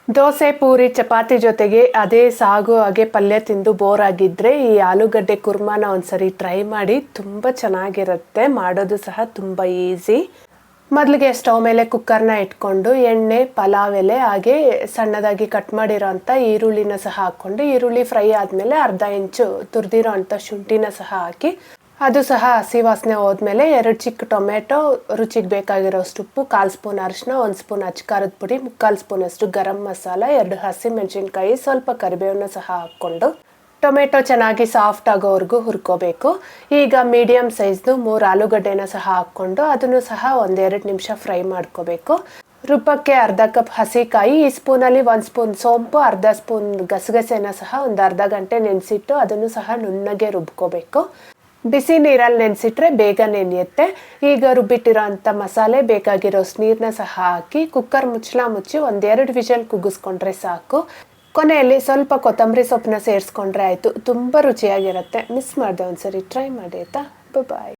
ದೋಸೆ, ಪೂರಿ, ಚಪಾತಿ ಜೊತೆಗೆ ಅದೇ ಸಾಗು ಹಾಗೆ ಪಲ್ಯ ತಿಂದು ಬೋರ್ ಆಗಿದ್ದರೆ ಈ ಆಲೂಗಡ್ಡೆ ಕುರ್ಮಾನ ಒಂದ್ಸರಿ ಟ್ರೈ ಮಾಡಿ. ತುಂಬ ಚೆನ್ನಾಗಿರುತ್ತೆ, ಮಾಡೋದು ಸಹ ತುಂಬ ಈಸಿ. ಮೊದಲಿಗೆ ಸ್ಟವ್ ಮೇಲೆ ಕುಕ್ಕರ್ನ ಇಟ್ಕೊಂಡು ಎಣ್ಣೆ, ಪಲಾವ್ ಎಲೆ ಹಾಗೆ ಸಣ್ಣದಾಗಿ ಕಟ್ ಮಾಡಿರೋ ಅಂಥ ಈರುಳ್ಳಿನ ಸಹ ಹಾಕ್ಕೊಂಡು, ಈರುಳ್ಳಿ ಫ್ರೈ ಆದಮೇಲೆ ಅರ್ಧ ಇಂಚು ತುರಿದಿರೋ ಅಂಥ ಶುಂಠಿನ ಸಹ ಹಾಕಿ, ಅದು ಸಹ ಹಸಿ ವಾಸನೆ ಹೋದ್ಮೇಲೆ 2 ಚಿಕ್ಕ ಟೊಮೆಟೊ, ರುಚಿಗೆ ಬೇಕಾಗಿರೋಷ್ಟು ಉಪ್ಪು, 1/4 ಸ್ಪೂನ್ ಅರಿಶಿನ, 1 ಸ್ಪೂನ್ ಅಚ್ಕಾರದ ಪುಡಿ, 3/4 ಸ್ಪೂನಷ್ಟು ಗರಂ ಮಸಾಲ, 2 ಹಸಿಮೆಣಸಿನ್ಕಾಯಿ, ಸ್ವಲ್ಪ ಕರಿಬೇವನ್ನ ಸಹ ಹಾಕ್ಕೊಂಡು ಟೊಮೆಟೊ ಚೆನ್ನಾಗಿ ಸಾಫ್ಟ್ ಆಗೋವರೆಗೂ ಹುರ್ಕೋಬೇಕು. ಈಗ ಮೀಡಿಯಮ್ ಸೈಜ್ದು 3 ಆಲೂಗಡ್ಡೆನ ಸಹ ಹಾಕ್ಕೊಂಡು ಅದನ್ನು ಸಹ 1-2 ನಿಮಿಷ ಫ್ರೈ ಮಾಡ್ಕೋಬೇಕು. ರುಬ್ಬಕ್ಕೆ ಅರ್ಧ ಕಪ್ ಹಸಿಕಾಯಿ, ಈ ಸ್ಪೂನಲ್ಲಿ 1 ಸ್ಪೂನ್ ಸೋಂಪು, ಅರ್ಧ ಸ್ಪೂನ್ ಗಸಗಸೆನ ಸಹ ಒಂದು ಅರ್ಧ ಗಂಟೆ ನೆನೆಸಿಟ್ಟು ಅದನ್ನು ಸಹ ನುಣ್ಣಗೆ ರುಬ್ಕೋಬೇಕು. ಬಿಸಿ ನೀರಲ್ಲಿ ನೆನೆಸಿಟ್ರೆ ಬೇಗ ನೆನೆಯುತ್ತೆ. ಈಗ ರುಬ್ಬಿಟ್ಟಿರೋ ಅಂಥ ಮಸಾಲೆ, ಬೇಕಾಗಿರೋಷ್ಟು ನೀರನ್ನ ಸಹ ಹಾಕಿ ಕುಕ್ಕರ್ ಮುಚ್ಚಳ ಮುಚ್ಚಿ 1-2 ವಿಷಲ್ ಕೂಗಿಸ್ಕೊಂಡ್ರೆ ಸಾಕು. ಕೊನೆಯಲ್ಲಿ ಸ್ವಲ್ಪ ಕೊತ್ತಂಬರಿ ಸೊಪ್ಪನ್ನ ಸೇರಿಸ್ಕೊಂಡ್ರೆ ಆಯಿತು. ತುಂಬ ರುಚಿಯಾಗಿರುತ್ತೆ. ಮಿಸ್ ಮಾಡಿದೆ, ಒಂದ್ಸರಿ ಟ್ರೈ ಮಾಡಿ ಆಯಿತಾ. ಬಾಯ್.